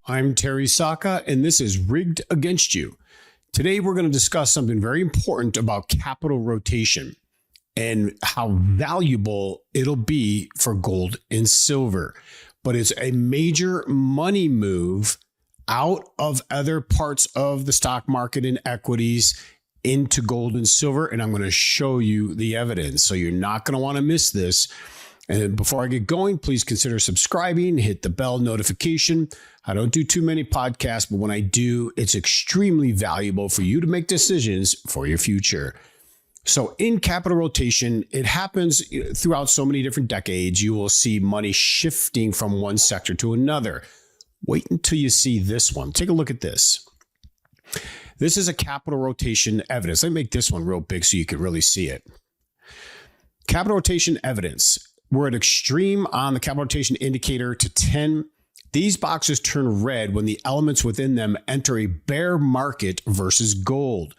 I'm Terry Saka, and this is Rigged Against You. Today, we're going to discuss something very important about capital rotation and how valuable it'll be for gold and silver. But it's a major money move out of other parts of the stock market and equities into gold and silver, and I'm going to show you the evidence. So you're not going to want to miss this. And before I get going, please consider subscribing, hit the bell notification. I don't do too many podcasts, but when I do, it's extremely valuable for you to make decisions for your future. So in capital rotation, it happens throughout so many different decades. You will see money shifting from one sector to another. Wait until you see this one. Take a look at this. This is a capital rotation evidence. Let me make this one real big so you can really see it. Capital rotation evidence. We're at extreme on the capital rotation indicator to 10. These boxes turn red when the elements within them enter a bear market versus gold.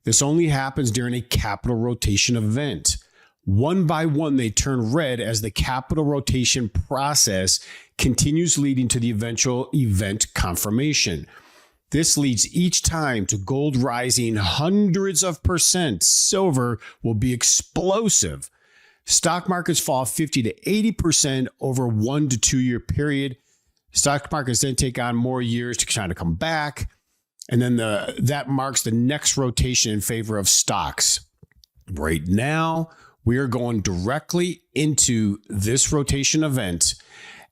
This only happens during a capital rotation event. One by one, they turn red as the capital rotation process continues, leading to the eventual event confirmation. This leads each time to gold rising hundreds of percent. Silver will be explosive. Stock markets fall 50 to 80% over 1 to 2 year period. Stock markets then take on more years to try to come back. And then that marks the next rotation in favor of stocks. Right now, we are going directly into this rotation event.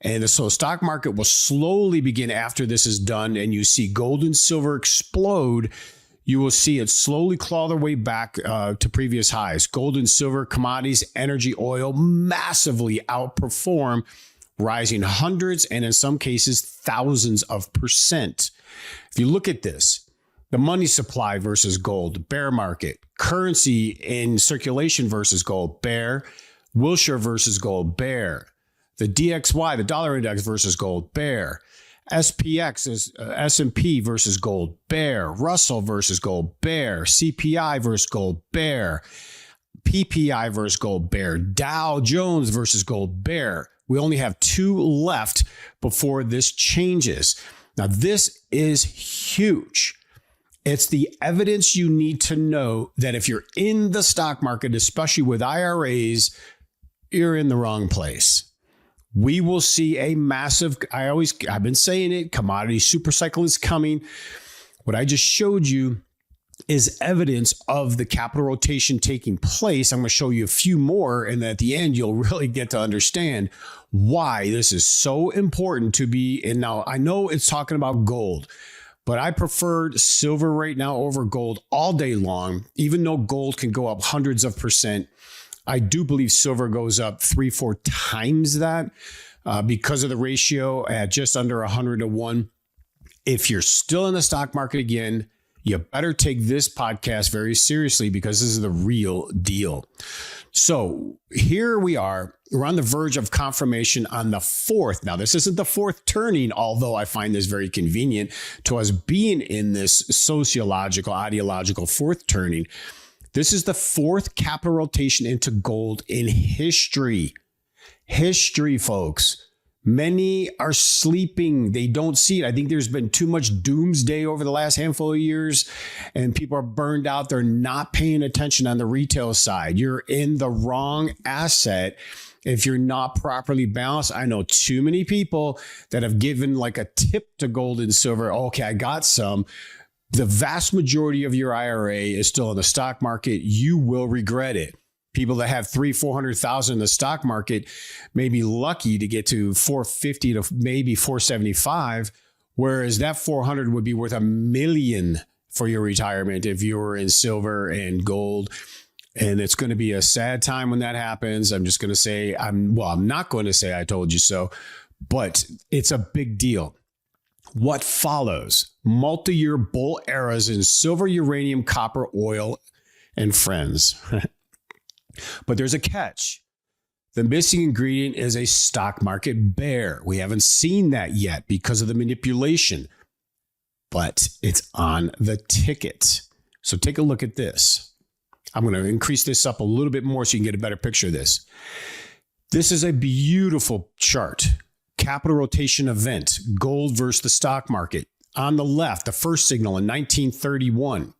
And so the stock market will slowly begin after this is done and you see gold and silver explode. You will see it slowly claw their way back to previous highs. Gold and silver, commodities, energy, oil massively outperform, rising hundreds and in some cases thousands of percent. If you look at this, the money supply versus gold, bear market, currency in circulation versus gold, bear, Wilshire versus gold, bear, the DXY, the dollar index versus gold, bear. SPX is S&P versus gold, bear. Russell versus gold, bear. CPI versus gold, bear. PPI versus gold, bear. Dow Jones versus gold, bear. We only have 2 left before this changes. Now, this is huge. It's the evidence you need to know that if you're in the stock market, especially with IRAs, you're in the wrong place. We will see a massive, I've been saying it, commodity super cycle is coming. What I just showed you is evidence of the capital rotation taking place. I'm going to show you a few more, and at the end, you'll really get to understand why this is so important to be. And now I know it's talking about gold, but I preferred silver right now over gold all day long, even though gold can go up hundreds of percent. I do believe silver goes up 3-4 times that because of the ratio at just under 100 to 1. If you're still in the stock market again, you better take this podcast very seriously because this is the real deal. So here we are. We're on the verge of confirmation on the 4th. Now, this isn't the 4th turning, although I find this very convenient to us being in this sociological, ideological 4th turning. This is the 4th capital rotation into gold in history. History, folks. Many are sleeping. They don't see it. I think there's been too much doomsday over the last handful of years, and people are burned out. They're not paying attention on the retail side. You're in the wrong asset if you're not properly balanced. I know too many people that have given like a tip to gold and silver. Okay, I got some. The vast majority of your IRA is still in the stock market. You will regret it. People that have 300,000-400,000 in the stock market may be lucky to get to 450 to maybe 475, whereas that 400 would be worth $1 million for your retirement if you were in silver and gold. And it's going to be a sad time when that happens. I'm just going to say, I'm not going to say I told you so, but it's a big deal. What follows? Multi-year bull eras in silver, uranium, copper, oil, and friends. But there's a catch. The missing ingredient is a stock market bear. We haven't seen that yet because of the manipulation, but it's on the ticket. So take a look at this. I'm going to increase this up a little bit more so you can get a better picture of this. This is a beautiful chart. capital rotation event, gold versus the stock market. On the left, the first signal in 1931,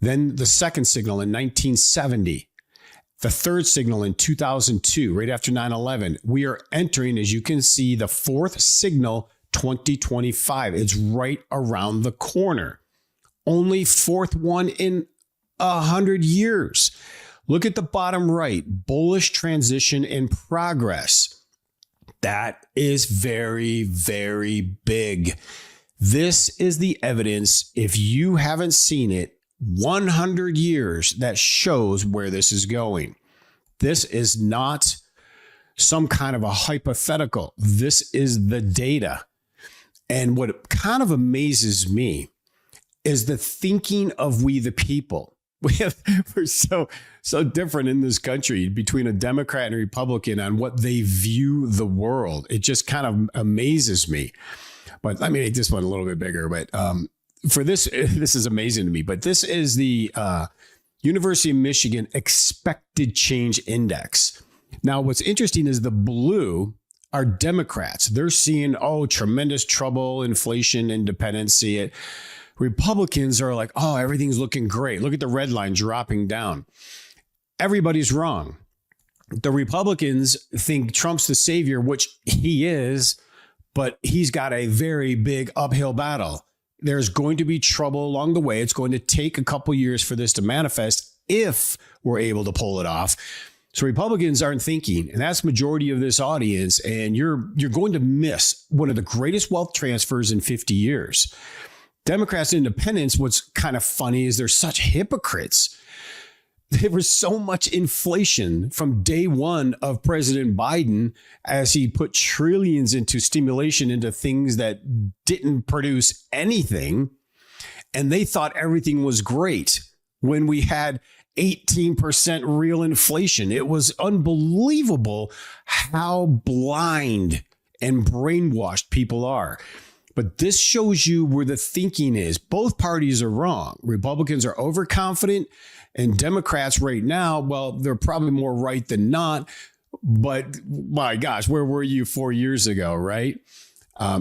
then the second signal in 1970, the third signal in 2002, right after 9/11. We are entering, as you can see, the fourth signal, 2025. It's right around the corner. Only fourth one in 100 years. Look at the bottom right, bullish transition in progress. That is very, very big. This is the evidence, if you haven't seen it, 100 years that shows where this is going. This is not some kind of a hypothetical. This is the data. And what kind of amazes me is the thinking of we the people. We're so different in this country between a Democrat and a Republican on what they view the world. It just kind of amazes me. But let me make this one a little bit bigger. But for this is amazing to me. But this is the University of Michigan Expected Change Index. Now, what's interesting is the blue are Democrats. They're seeing, tremendous trouble, inflation, independence, see it. Republicans are like, everything's looking great. Look at the red line dropping down. Everybody's wrong. The Republicans think Trump's the savior, which he is, but he's got a very big uphill battle. There's going to be trouble along the way. It's going to take a couple years for this to manifest if we're able to pull it off. So Republicans aren't thinking, and that's the majority of this audience, and you're going to miss one of the greatest wealth transfers in 50 years. Democrats and independents, what's kind of funny is they're such hypocrites. There was so much inflation from day one of President Biden as he put trillions into stimulation into things that didn't produce anything. And they thought everything was great when we had 18% real inflation. It was unbelievable how blind and brainwashed people are. But this shows you where the thinking is. Both parties are wrong. Republicans are overconfident, and Democrats right now, well, they're probably more right than not. But my gosh, where were you 4 years ago, right?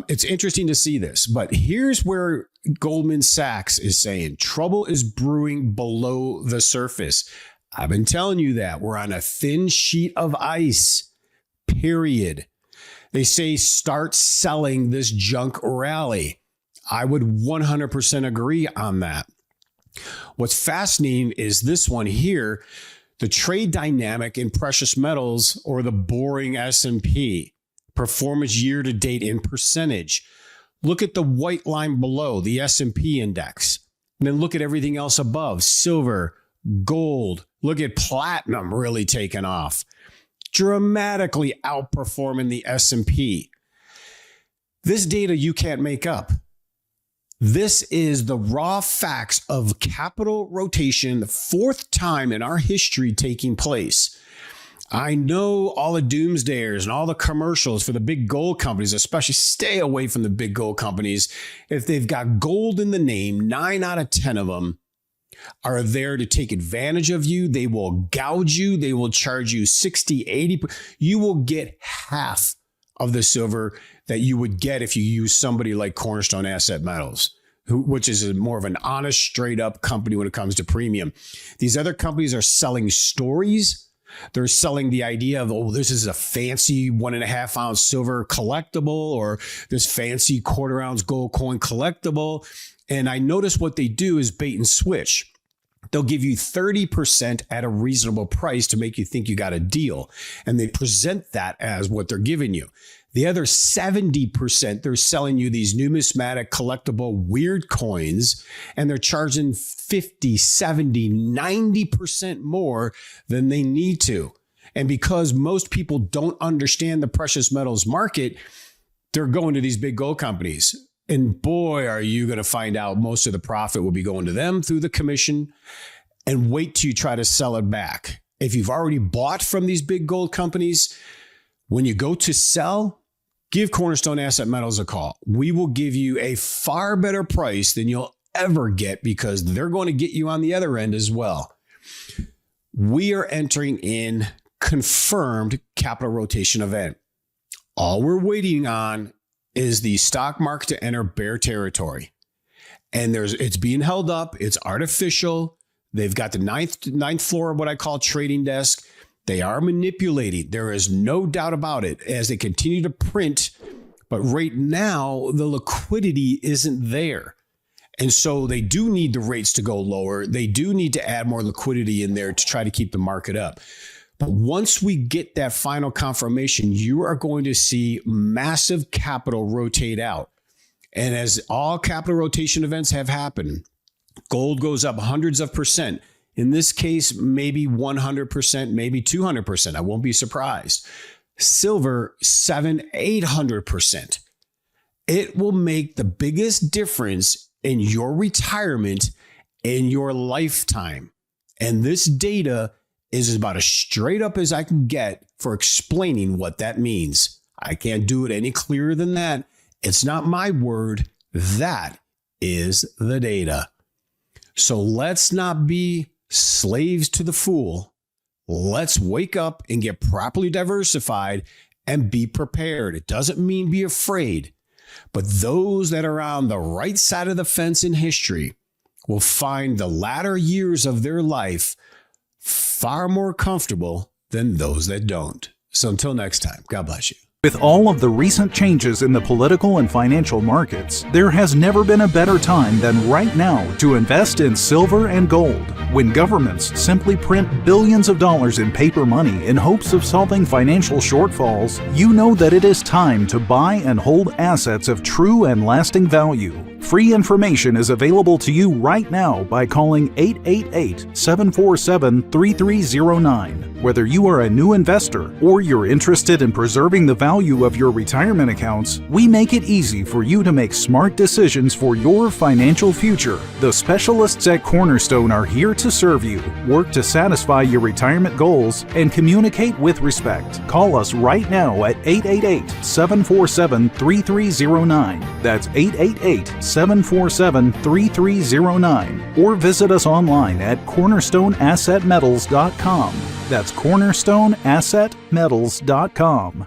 It's interesting to see this. But here's where Goldman Sachs is saying trouble is brewing below the surface. I've been telling you that. We're on a thin sheet of ice, period. They say start selling this junk rally. I would 100% agree on that. What's fascinating is this one here, the trade dynamic in precious metals, or the boring S&P, performance year to date in percentage. Look at the white line below, the S&P index. And then look at everything else above, silver, gold. Look at platinum really taking off, dramatically outperforming the S&P. This data you can't make up. This is the raw facts of capital rotation, the fourth time in our history taking place. I know all the doomsdayers and all the commercials for the big gold companies, especially stay away from the big gold companies. If they've got gold in the name, 9 out of 10 of them are there to take advantage of you. They will gouge you. They will charge you 60, 80. You will get half of the silver that you would get if you use somebody like Cornerstone Asset Metals, which is more of an honest, straight up company when it comes to premium. These other companies are selling stories. They're selling the idea of, this is a fancy 1.5 ounce silver collectible, or this fancy 1/4 ounce gold coin collectible. And I notice what they do is bait and switch. They'll give you 30% at a reasonable price to make you think you got a deal. And they present that as what they're giving you. The other 70%, they're selling you these numismatic, collectible, weird coins, and they're charging 50, 70, 90% more than they need to. And because most people don't understand the precious metals market, they're going to these big gold companies. And boy, are you going to find out most of the profit will be going to them through the commission. And wait till you try to sell it back. If you've already bought from these big gold companies, when you go to sell, give Cornerstone Asset Metals a call. We will give you a far better price than you'll ever get, because they're going to get you on the other end as well. We are entering in confirmed capital rotation event. All we're waiting on is the stock market to enter bear territory. And it's being held up. It's artificial. They've got the ninth floor of what I call trading desk. They are manipulating. There is no doubt about it as they continue to print. But right now, the liquidity isn't there. And so they do need the rates to go lower. They do need to add more liquidity in there to try to keep the market up. But once we get that final confirmation, you are going to see massive capital rotate out. And as all capital rotation events have happened, gold goes up hundreds of percent. In this case, maybe 100%, maybe 200%. I won't be surprised. Silver, 700-800%. It will make the biggest difference in your retirement in your lifetime. And this data is about as straight up as I can get for explaining what that means. I can't do it any clearer than that. It's not my word. That is the data. So let's not be slaves to the fool. Let's wake up and get properly diversified and be prepared. It doesn't mean be afraid, but those that are on the right side of the fence in history will find the latter years of their life far more comfortable than those that don't. So until next time, God bless you. With all of the recent changes in the political and financial markets, there has never been a better time than right now to invest in silver and gold. When governments simply print billions of dollars in paper money in hopes of solving financial shortfalls, you know that it is time to buy and hold assets of true and lasting value. Free information is available to you right now by calling 888-747-3309. Whether you are a new investor or you're interested in preserving the value of your retirement accounts, we make it easy for you to make smart decisions for your financial future. The specialists at Cornerstone are here to serve you, work to satisfy your retirement goals, and communicate with respect. Call us right now at 888-747-3309. That's 888-747-3309. Or visit us online at cornerstoneassetmetals.com. That's cornerstoneassetmetals.com.